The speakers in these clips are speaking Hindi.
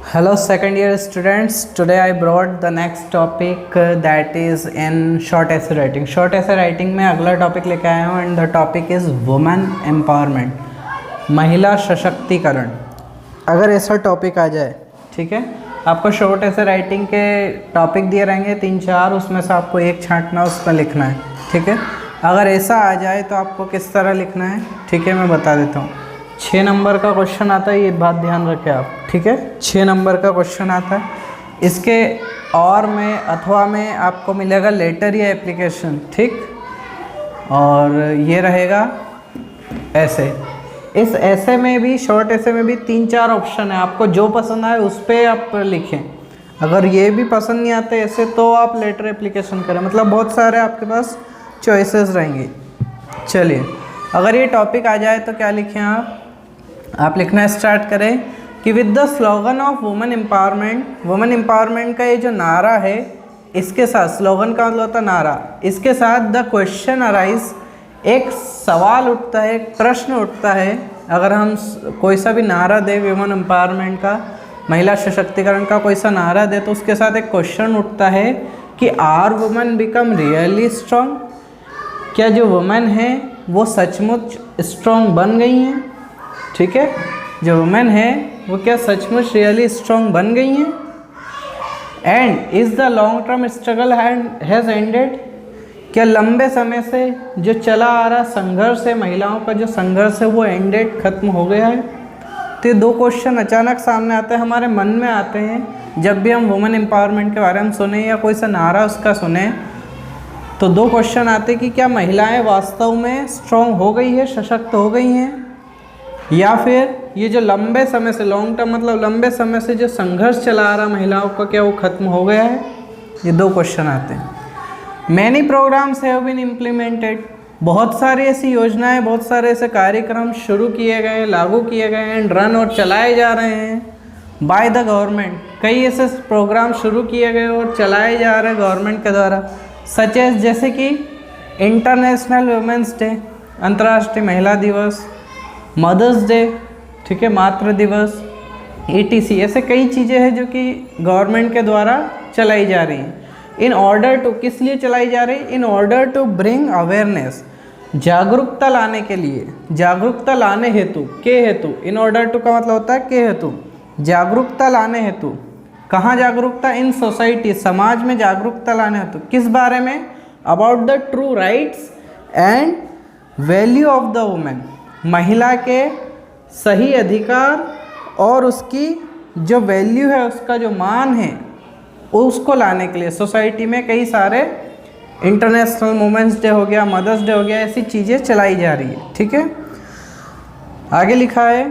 Hello second year students, today I brought the next topic that is in short essay writing. Short essay writing में अगला टॉपिक लेके आया हूँ and the topic is women empowerment, महिला सशक्तिकरण। अगर ऐसा टॉपिक आ जाए, ठीक है, आपको शॉर्ट ऐसे राइटिंग के टॉपिक दिए रहेंगे 3-4, उसमें से आपको एक छांटना, उस पर लिखना है, ठीक है। अगर ऐसा आ जाए तो आपको किस तरह लिखना है, ठीक है, मैं बता देता हूँ। 6 नंबर का क्वेश्चन आता है, ये बात ध्यान रखें आप, ठीक है। 6 नंबर का क्वेश्चन आता है, इसके और में अथवा में आपको मिलेगा लेटर या एप्लीकेशन, ठीक। और ये रहेगा ऐसे। इस ऐसे में भी, शॉर्ट ऐसे में भी 3-4 ऑप्शन है, आपको जो पसंद आए उस पर आप लिखें। अगर ये भी पसंद नहीं आते ऐसे तो आप लेटर एप्लीकेशन करें, मतलब बहुत सारे आपके पास चॉइसेस रहेंगी। चलिए, अगर ये टॉपिक आ जाए तो क्या लिखें आप लिखना स्टार्ट करें कि with the slogan of women empowerment का ये जो नारा है, इसके साथ, स्लोगन का मतलब होता है नारा, इसके साथ द क्वेश्चन अराइज, एक सवाल उठता है, एक प्रश्न उठता है। अगर हम कोई सा भी नारा दे वुमेन एम्पावरमेंट का, महिला सशक्तिकरण का कोई सा नारा दे, तो उसके साथ एक क्वेश्चन उठता है कि are women become really strong, क्या जो वुमेन है वो सचमुच स्ट्रॉन्ग बन गई हैं, ठीक है। जो वुमेन है वो क्या सचमुच रियली स्ट्रॉन्ग बन गई हैं। And is the long term struggle has ended, क्या लंबे समय से जो चला आ रहा संघर्ष है, महिलाओं का जो संघर्ष है वो एंडेड, खत्म हो गया है। तो ये 2 क्वेश्चन अचानक सामने आते हैं, हमारे मन में आते हैं जब भी हम वुमेन एम्पावरमेंट के बारे में सुने या कोई सा नारा उसका सुने, तो 2 क्वेश्चन आते हैं कि क्या महिलाएं वास्तव में स्ट्रॉन्ग हो गई है, सशक्त हो गई हैं, या फिर ये जो लंबे समय से, लॉन्ग टर्म मतलब लंबे समय से जो संघर्ष चला आ रहा महिलाओं का, क्या वो खत्म हो गया है। ये 2 क्वेश्चन आते हैं। Many programs have been implemented, बहुत सारी ऐसी योजनाएं, बहुत सारे ऐसे कार्यक्रम शुरू किए गए, लागू किए गए हैं, रन और चलाए जा रहे हैं बाय द गवर्नमेंट। कई ऐसे प्रोग्राम शुरू किए गए और चलाए जा रहे हैं गवर्नमेंट के द्वारा, सच एज, जैसे कि इंटरनेशनल वुमेंस डे, अंतर्राष्ट्रीय महिला दिवस, मदर्स डे, ठीक है, मातृ दिवस, ETC, ऐसे कई चीज़ें हैं जो कि गवर्नमेंट के द्वारा चलाई जा रही हैं। इन ऑर्डर टू, किस लिए चलाई जा रही? In order to bring awareness, जागरूकता लाने के लिए, जागरूकता लाने हेतु, के हेतु। इन ऑर्डर टू का मतलब होता है के हेतु, जागरूकता लाने हेतु। कहाँ जागरूकता? इन सोसाइटी, समाज में जागरूकता लाने हेतु। किस बारे में? About the true rights and value of the women, महिला के सही अधिकार और उसकी जो वैल्यू है, उसका जो मान है, उसको लाने के लिए सोसाइटी में कई सारे इंटरनेशनल वुमेन्स डे हो गया, मदर्स डे हो गया, ऐसी चीज़ें चलाई जा रही है, ठीक है। आगे लिखा है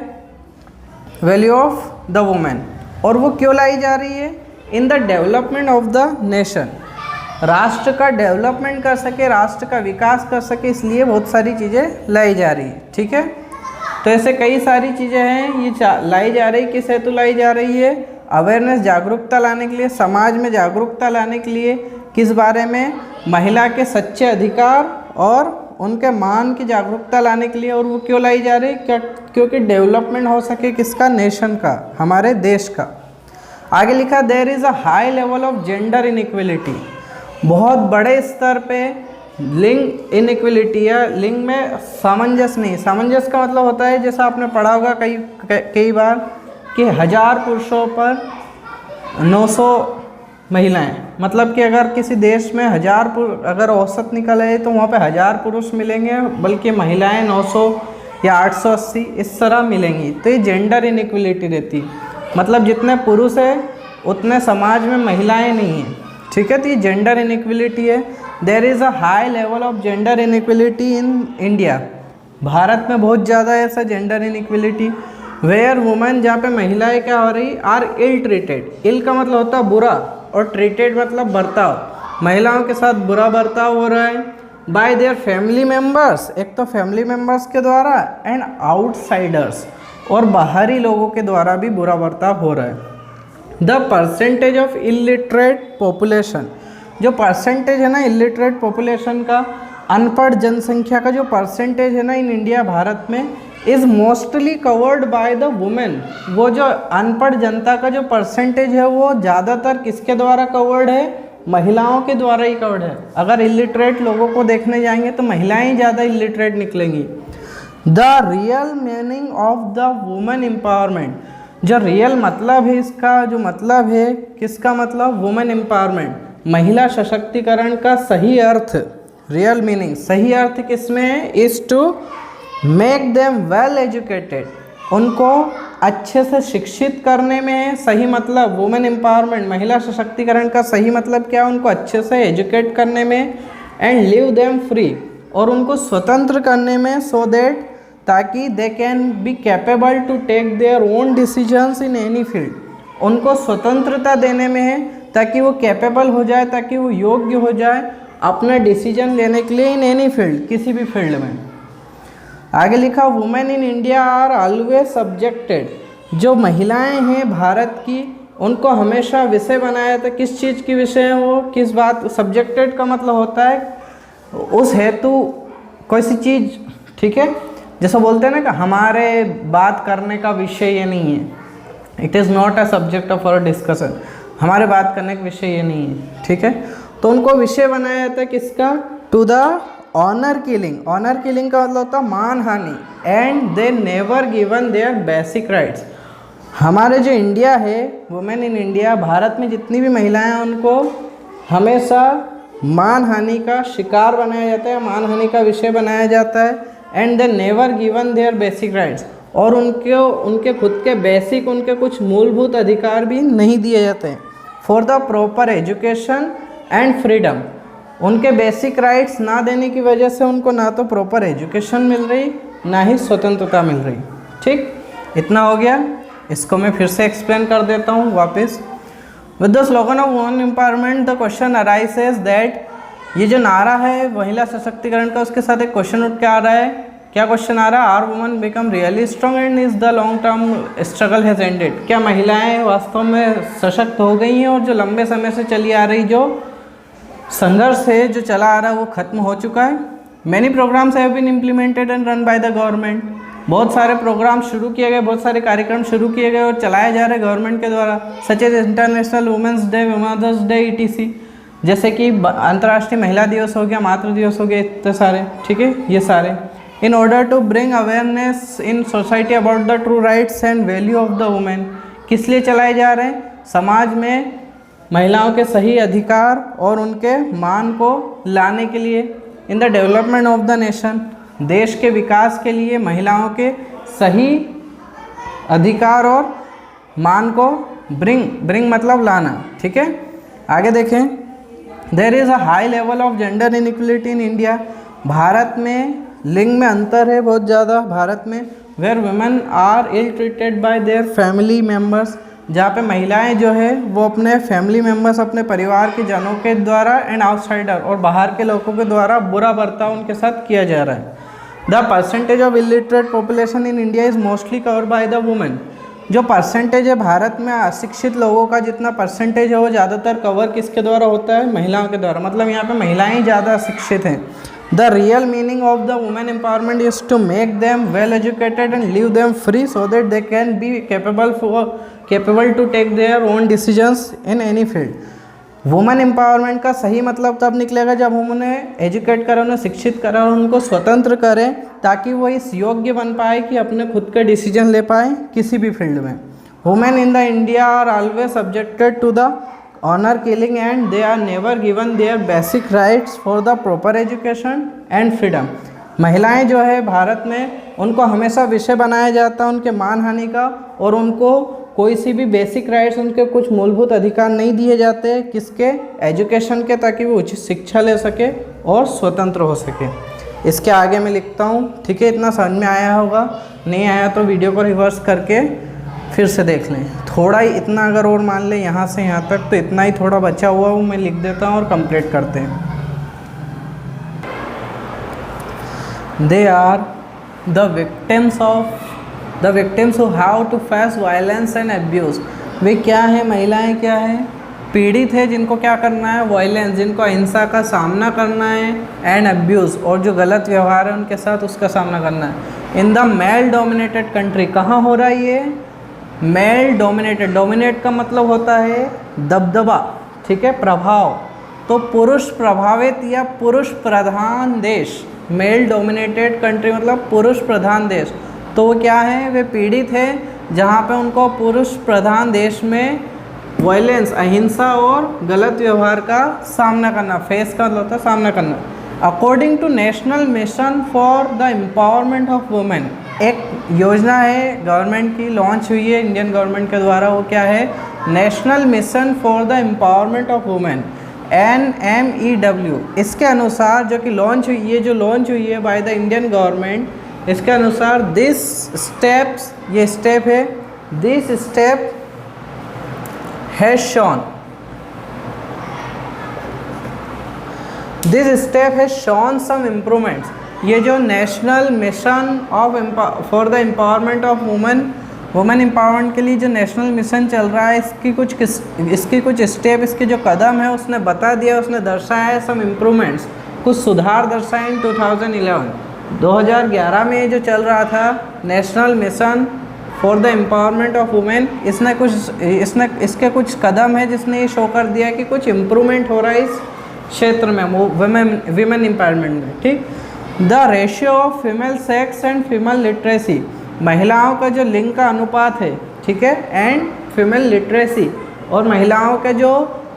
वैल्यू ऑफ द वुमेन, और वो क्यों लाई जा रही है? In the development of the nation, राष्ट्र का डेवलपमेंट कर सके, राष्ट्र का विकास कर सके, इसलिए बहुत सारी चीज़ें लाई जा रही है, ठीक है। तो ऐसे कई सारी चीज़ें हैं, ये लाई जा रही, किस हेतु लाई जा रही है? अवेयरनेस, जागरूकता लाने के लिए, समाज में जागरूकता लाने के लिए। किस बारे में? महिला के सच्चे अधिकार और उनके मान की जागरूकता लाने के लिए। और वो क्यों लाई जा रही है? क्योंकि डेवलपमेंट हो सके किसका? नेशन का, हमारे देश का। आगे लिखा there is a high level of gender inequality, बहुत बड़े स्तर पे लिंग इनइक्वलिटी या लिंग में सामंजस्य नहीं। सामंजस्य का मतलब होता है, जैसा आपने पढ़ा होगा कई बार, कि 1000 पुरुषों पर 900 महिलाएं, मतलब कि अगर किसी देश में 1000 अगर औसत निकल है तो वहाँ पे 1000 पुरुष मिलेंगे, बल्कि महिलाएं 900 या 880 इस तरह मिलेंगी। तो ये जेंडर इनइक्वलिटी रहती है, मतलब जितने पुरुष है उतने समाज में महिलाएं नहीं हैं, ठीक है। तो ये जेंडर इनइक्वलिटी है। There is a high level of gender inequality in India, Bharat में बहुत ज़्यादा ऐसा जेंडर इनइक्वलिटी। वेयर वुमेन, जहाँ पे महिलाएं क्या हो रही? आर इल ट्रीटेड, इल का मतलब होता है बुरा, और ट्रीटेड मतलब बर्ताव, महिलाओं के साथ बुरा बर्ताव हो रहा है। बाय देयर फैमिली मेम्बर्स, एक तो फैमिली मेम्बर्स के द्वारा, एंड आउटसाइडर्स, और बाहरी लोगों के द्वारा भी बुरा बर्ताव हो रहा है। The percentage of illiterate population, जो परसेंटेज है ना इलिटरेट पॉपुलेशन का, अनपढ़ जनसंख्या का जो परसेंटेज है ना इन इंडिया, भारत में, is mostly covered by the women. वो जो अनपढ़ जनता का जो परसेंटेज है वो ज़्यादातर किसके द्वारा कवर्ड है? महिलाओं के द्वारा ही कवर्ड है। अगर इलिटरेट लोगों को देखने जाएंगे तो महिलाएं ज़्यादा इलिटरेट निकलेंगी। The real meaning of the women empowerment, जो रियल मतलब है इसका, जो मतलब है किसका मतलब? वुमेन एम्पावरमेंट, महिला सशक्तिकरण का सही अर्थ, रियल मीनिंग सही अर्थ किसमें है? Is to make them well educated, उनको अच्छे से शिक्षित करने में है। सही मतलब वुमेन एम्पावरमेंट, महिला सशक्तिकरण का सही मतलब क्या है? उनको अच्छे से एजुकेट करने में, एंड लिव देम फ्री, और उनको स्वतंत्र करने में, सो दैट, ताकि they can be capable to take their own decisions in any field, उनको स्वतंत्रता देने में है ताकि वो कैपेबल हो जाए, ताकि वो योग्य हो जाए अपना डिसीजन लेने के लिए इन एनी फील्ड, किसी भी फील्ड में। आगे लिखा women in India are always subjected, जो महिलाएं हैं भारत की उनको हमेशा विषय बनाया था। किस चीज़ की विषय है वो? किस बात? सब्जेक्टेड का मतलब होता है उस हेतु कोई सी चीज़, ठीक है, जैसा बोलते हैं ना कि हमारे बात करने का विषय ये नहीं है, it is not a subject of our discussion, हमारे बात करने का विषय ये नहीं है, ठीक है। तो उनको विषय बनाया था किसका? To the honour killing, honour killing का मतलब होता है मानहानि, and they never given their basic rights. हमारे जो इंडिया है, वुमेन इन इंडिया, भारत में जितनी भी महिलाएं हैं उनको हमेशा मानहानि का शिकार बनाया जाता है, मानहानि का विषय बनाया जाता है, and they never given their basic rights, और उनके खुद के बेसिक, उनके कुछ मूलभूत अधिकार भी नहीं दिए जाते हैं। For the proper education and freedom, उनके बेसिक राइट्स ना देने की वजह से उनको ना तो प्रॉपर एजुकेशन मिल रही, ना ही स्वतंत्रता मिल रही। ठीक, इतना हो गया। इसको मैं फिर से एक्सप्लेन कर देता हूँ वापस। With the slogan of women empowerment the question arises that, ये जो नारा है महिला सशक्तिकरण का, उसके साथ एक क्वेश्चन उठ के आ रहा है। क्या क्वेश्चन आ रहा है? Are women become really strong and is the long term struggle has ended, क्या महिलाएं वास्तव में सशक्त हो गई हैं और जो लंबे समय से चली आ रही जो संघर्ष है, जो चला आ रहा है, वो खत्म हो चुका है। Many programs have been implemented and run by the government, बहुत सारे प्रोग्राम शुरू किए गए, बहुत सारे कार्यक्रम शुरू किए गए और चलाए जा रहे गवर्नमेंट के द्वारा, such as international women's day, mother's day, ETC, जैसे कि अंतर्राष्ट्रीय महिला दिवस हो गया, मातृ दिवस हो गया, इतने सारे, ठीक है, ये सारे। In order to bring awareness in society about the true rights and value of the women, किस लिए चलाए जा रहे हैं? समाज में महिलाओं के सही अधिकार और उनके मान को लाने के लिए। In the development of the nation, देश के विकास के लिए महिलाओं के सही अधिकार और मान को ब्रिंग मतलब लाना, ठीक है। आगे देखें, there is a high level of gender inequality in India, Bharat में लिंग में अंतर है बहुत ज़्यादा भारत में। Where women are ill treated by their family members, जहाँ पे महिलाएं जो है वो अपने फैमिली मेम्बर्स, अपने परिवार के जनों के द्वारा, एंड आउटसाइडर और बाहर के लोगों के द्वारा बुरा बर्ताव उनके साथ किया जा रहा है। The percentage of illiterate population in India is mostly cover by the women, जो परसेंटेज है भारत में अशिक्षित लोगों का जितना परसेंटेज है वो ज़्यादातर कवर किसके द्वारा होता है? महिलाओं के द्वारा, मतलब यहाँ पे महिलाएं ही ज़्यादा अशिक्षित हैं। The real meaning of the women empowerment is to make them well educated and leave them free so that they can be capable to take their own decisions in any field. Women empowerment का सही मतलब तब निकलेगा जब हम उन्हें एजुकेट करें, उन्हें शिक्षित करें और उनको स्वतंत्र करें, ताकि वो इस योग्य बन पाए कि अपने खुद के डिसीजन ले पाए किसी भी फील्ड में। Women in the India are always subjected to the honour killing and they are never given their basic rights for the proper education and freedom. महिलाएं जो है भारत में, उनको हमेशा विषय बनाया जाता है उनके मानहानि का, और उनको कोई सी भी बेसिक राइट्स, उनके कुछ मूलभूत अधिकार नहीं दिए जाते, किसके? एजुकेशन के, ताकि वो उचित शिक्षा ले सके और स्वतंत्र हो सके। इसके आगे मैं लिखता हूँ, ठीक है। इतना समझ में आया होगा, नहीं आया तो वीडियो को रिवर्स करके फिर से देख लें। थोड़ा ही इतना अगर और मान लें यहाँ से यहाँ तक, तो इतना ही थोड़ा बचा हुआ वो मैं लिख देता हूँ और कंप्लीट करते हैं। They are the victims who have to face violence and abuse. वे क्या हैं? महिलाएं क्या हैं? पीड़ित है, जिनको क्या करना है? वायलेंस, जिनको अहिंसा का सामना करना है, एंड अब्यूज़, और जो गलत व्यवहार है उनके साथ उसका सामना करना है। इन द मेल डोमिनेटेड कंट्री। कहाँ हो रहा है ये? Male dominated. डोमिनेट का मतलब होता है दबदबा, ठीक है, प्रभाव। तो पुरुष प्रभावित या पुरुष प्रधान देश, मेल डोमिनेटेड कंट्री मतलब पुरुष प्रधान देश। तो वो क्या है? वे पीड़ित है जहाँ पे उनको पुरुष प्रधान देश में वायलेंस, अहिंसा और गलत व्यवहार का सामना करना, फेस का मतलब होता है सामना करना। According to national mission for the empowerment of women, एक योजना है गवर्नमेंट की, लॉन्च हुई है इंडियन गवर्नमेंट के द्वारा। वो क्या है? National mission for the empowerment of women, NMEW। इसके अनुसार जो कि लॉन्च हुई है, जो लॉन्च हुई है बाय द इंडियन गवर्नमेंट, इसके अनुसार दिस स्टेप्स, ये स्टेप है, this step has shown, this step has shown some improvements. ये जो national mission of for the empowerment of women, women empowerment के लिए जो नेशनल मिशन चल रहा है, इसकी कुछ स्टेप, इसके जो कदम है उसने बता दिया, उसने दर्शाया है सम इम्प्रूवमेंट्स, कुछ सुधार दर्शाए इन 2011 में जो चल रहा था national mission for the empowerment of women, इसके कुछ कदम है जिसने ये शो कर दिया कि कुछ इम्प्रूवमेंट हो रहा है इस क्षेत्र में, विमेन एम्पावरमेंट में, ठीक। The ratio of female sex and female literacy, महिलाओं का जो लिंग का अनुपात है, ठीक है, एंड फीमेल लिटरेसी, और महिलाओं के जो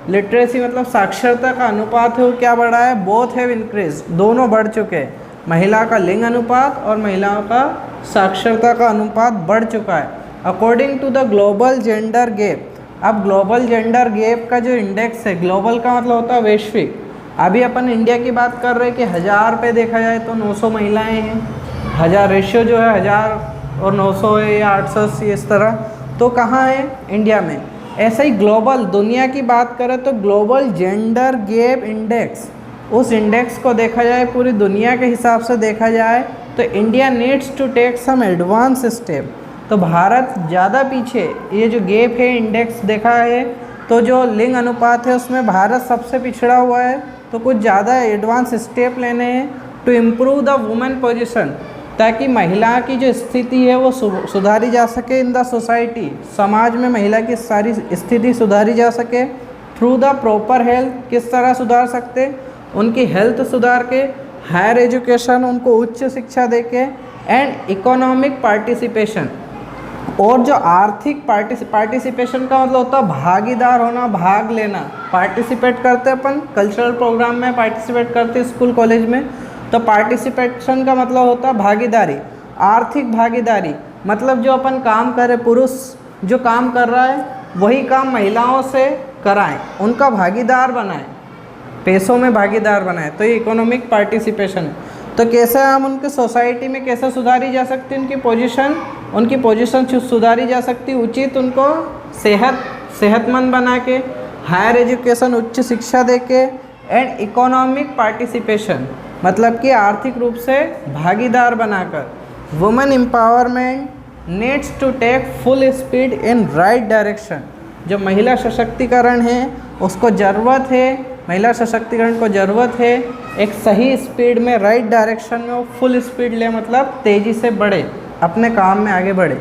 लिटरेसी मतलब साक्षरता का अनुपात है वो क्या बढ़ा है? बोथ हैव इंक्रीज, दोनों बढ़ चुके हैं। महिला का लिंग अनुपात और महिलाओं का साक्षरता का अनुपात बढ़ चुका है according to the global gender gap. अब ग्लोबल जेंडर गैप का जो इंडेक्स है, ग्लोबल का मतलब होता है वैश्विक, अभी अपन इंडिया की बात कर रहे हैं कि 1000 पे देखा जाए तो 900 महिलाएं हैं, 1000 रेशियो जो है 1000 और 900 है या 880 इस तरह। तो कहाँ है? इंडिया में। ऐसे ही ग्लोबल दुनिया की बात करें तो ग्लोबल जेंडर गैप इंडेक्स, उस इंडेक्स को देखा जाए पूरी दुनिया के हिसाब से देखा जाए तो India needs to take some advance step. तो भारत ज़्यादा पीछे, ये जो गैप है इंडेक्स देखा है तो जो लिंग अनुपात है उसमें भारत सबसे पिछड़ा हुआ है, तो कुछ ज़्यादा एडवांस स्टेप लेने हैं to improve the women position, ताकि महिला की जो स्थिति है वो सुधारी जा सके इन द सोसाइटी, समाज में महिला की सारी स्थिति सुधारी जा सके थ्रू द प्रॉपर हेल्थ। किस तरह सुधार सकते? उनकी हेल्थ सुधार के, हायर एजुकेशन, उनको उच्च शिक्षा देके, एंड इकोनॉमिक पार्टिसिपेशन, और जो आर्थिक पार्टिसिपेशन का मतलब होता है भागीदार होना, भाग लेना। पार्टिसिपेट करते अपन कल्चरल प्रोग्राम में, पार्टिसिपेट करते स्कूल कॉलेज में, तो पार्टिसिपेशन का मतलब होता है भागीदारी। आर्थिक भागीदारी मतलब जो अपन काम करे, पुरुष जो काम कर रहा है वही काम महिलाओं से कराएं, उनका भागीदार बनाएं, पैसों में भागीदार बनाएं, तो ये इकोनॉमिक पार्टिसिपेशन है। तो कैसे हम उनके सोसाइटी में कैसे सुधारी जा सकती है उनकी पोजीशन सुधारी जा सकती, उचित उनको सेहतमंद बना के, हायर एजुकेशन उच्च शिक्षा दे के, एंड इकोनॉमिक पार्टिसिपेशन मतलब कि आर्थिक रूप से भागीदार बनाकर। Women empowerment needs to take full speed in right direction. जो महिला सशक्तिकरण है उसको ज़रूरत है, महिला सशक्तिकरण को ज़रूरत है एक सही स्पीड में, राइट डायरेक्शन में वो फुल स्पीड ले, मतलब तेज़ी से बढ़े, अपने काम में आगे बढ़े।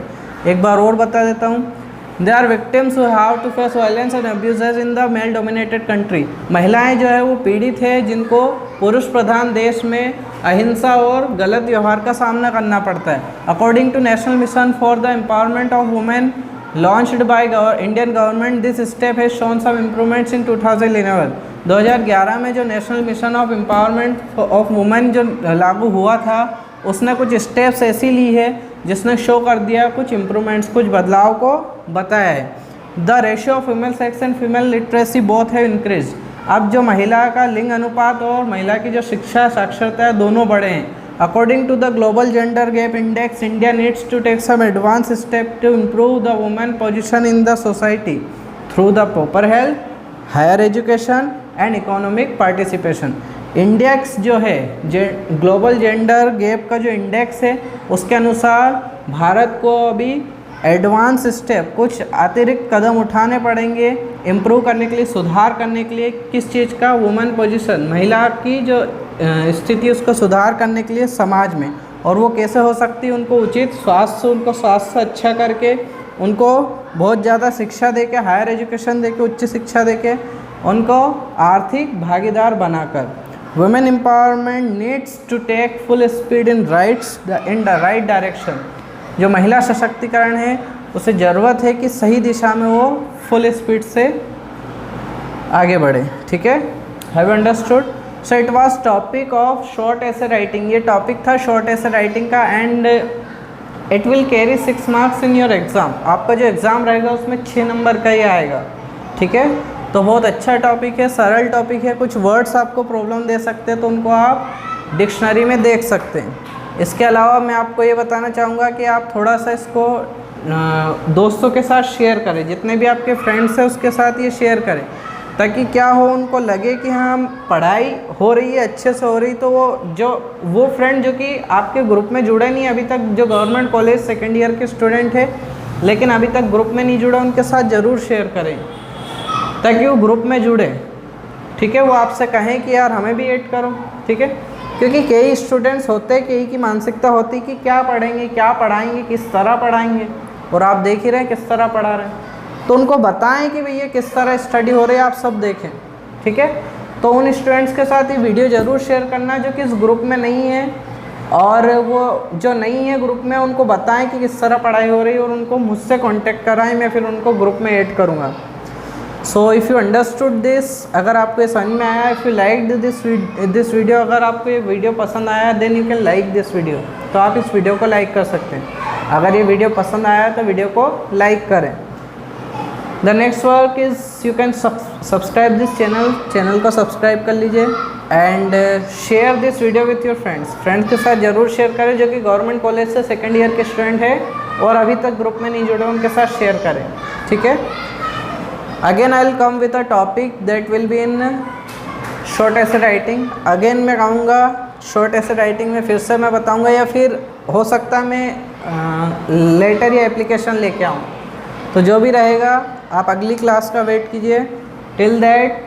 एक बार और बता देता हूँ, they are victims who have to face violence and abuses in the male dominated country. महिलाएं जो है वो पीड़ित है जिनको पुरुष प्रधान देश में अहिंसा और गलत व्यवहार का सामना करना पड़ता है। According to national mission for the empowerment of women launched by Indian government, this step has shown some improvements in 2011। 2011 में जो national mission of empowerment of women जो लागू हुआ था उसने कुछ स्टेप्स ऐसी ली है जिसने शो कर दिया कुछ इम्प्रूवमेंट्स, कुछ बदलाव को बताया है। The ratio of female sex and female literacy both have increase. अब जो महिला का लिंग अनुपात और महिला की जो शिक्षा साक्षरता है दोनों बढ़े हैं। According to the Global Gender Gap Index, India needs to take some advanced step to improve the woman position in the society through the proper health, higher education and economic participation। Index जो है ग्लोबल जेंडर गैप का जो इंडेक्स है उसके अनुसार भारत को अभी एडवांस स्टेप, कुछ अतिरिक्त कदम उठाने पड़ेंगे इम्प्रूव करने के लिए, सुधार करने के लिए। किस चीज़ का? वुमेन पोजीशन, महिला की जो स्थिति उसको सुधार करने के लिए समाज में, और वो कैसे हो सकती है, उनको उचित स्वास्थ्य, उनको स्वास्थ्य अच्छा करके, उनको बहुत ज़्यादा शिक्षा देके, हायर एजुकेशन देके, उच्च शिक्षा देके, उनको आर्थिक भागीदार बनाकर। Women empowerment needs to take full speed in the right direction. जो महिला सशक्तिकरण है उसे ज़रूरत है कि सही दिशा में वो फुल स्पीड से आगे बढ़े। ठीक है, have understood? So it was topic of short ऐसे राइटिंग। ये टॉपिक था शॉर्ट ऐसे राइटिंग का and it will carry 6 marks in your exam. आपका जो एग्ज़ाम रहेगा उसमें 6 नंबर का ही आएगा। ठीक है, तो बहुत अच्छा टॉपिक है, सरल टॉपिक है। कुछ वर्ड्स आपको प्रॉब्लम दे सकते हैं तो उनको आप डिक्शनरी में देख सकते हैं। इसके अलावा मैं आपको ये बताना चाहूँगा कि आप थोड़ा सा इसको दोस्तों के साथ शेयर करें, जितने भी आपके फ्रेंड्स हैं उसके साथ ये शेयर करें, ताकि क्या हो, उनको लगे कि हाँ पढ़ाई हो रही है, अच्छे से हो रही। तो वो फ्रेंड जो कि आपके ग्रुप में जुड़े नहीं अभी तक, जो गवर्नमेंट कॉलेज सेकेंड ईयर के स्टूडेंट है लेकिन अभी तक ग्रुप में नहीं जुड़ा, उनके साथ ज़रूर शेयर करें ताकि वो ग्रुप में जुड़े। ठीक है, वो आपसे कहें कि यार हमें भी ऐड करो। ठीक है, क्योंकि कई स्टूडेंट्स होते हैं, कई की मानसिकता होती है कि क्या पढ़ेंगे, क्या पढ़ाएंगे, किस तरह पढ़ाएंगे, और आप देख ही रहे हैं किस तरह पढ़ा रहे हैं। तो उनको बताएं कि भैया किस तरह स्टडी हो रही है, आप सब देखें। ठीक है, तो उन स्टूडेंट्स के साथ ये वीडियो ज़रूर शेयर करना जो कि इस ग्रुप में नहीं है, और वो जो नहीं है ग्रुप में उनको बताएं कि किस तरह पढ़ाई हो रही है, और उनको मुझसे कांटेक्ट कराएं, मैं फिर उनको ग्रुप में ऐड करूँगा। So if you understood this, अगर आपको ये समझ में आया, if you like this video, अगर आपको ये वीडियो पसंद आया then you can like this video, तो आप इस वीडियो को लाइक कर सकते हैं। अगर ये वीडियो पसंद आया तो वीडियो को लाइक करें। The next work is you can subscribe this channel को सब्सक्राइब कर लीजिए and share this video with your friends के साथ ज़रूर शेयर करें जो कि गवर्नमेंट कॉलेज से सेकेंड ईयर के स्टूडेंट है और अभी तक ग्रुप में नहीं जुड़े, उनके साथ शेयर करें। ठीक है, again I will come with a topic that will be in short ऐसे राइटिंग। अगेन मैं कहूँगा शॉर्ट ऐसे राइटिंग में फिर से मैं बताऊँगा, या फिर हो सकता है मैं लेटर या एप्लीकेशन लेके आऊँ। तो जो भी रहेगा आप अगली क्लास का वेट कीजिए। Till that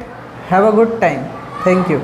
have a good time. Thank you.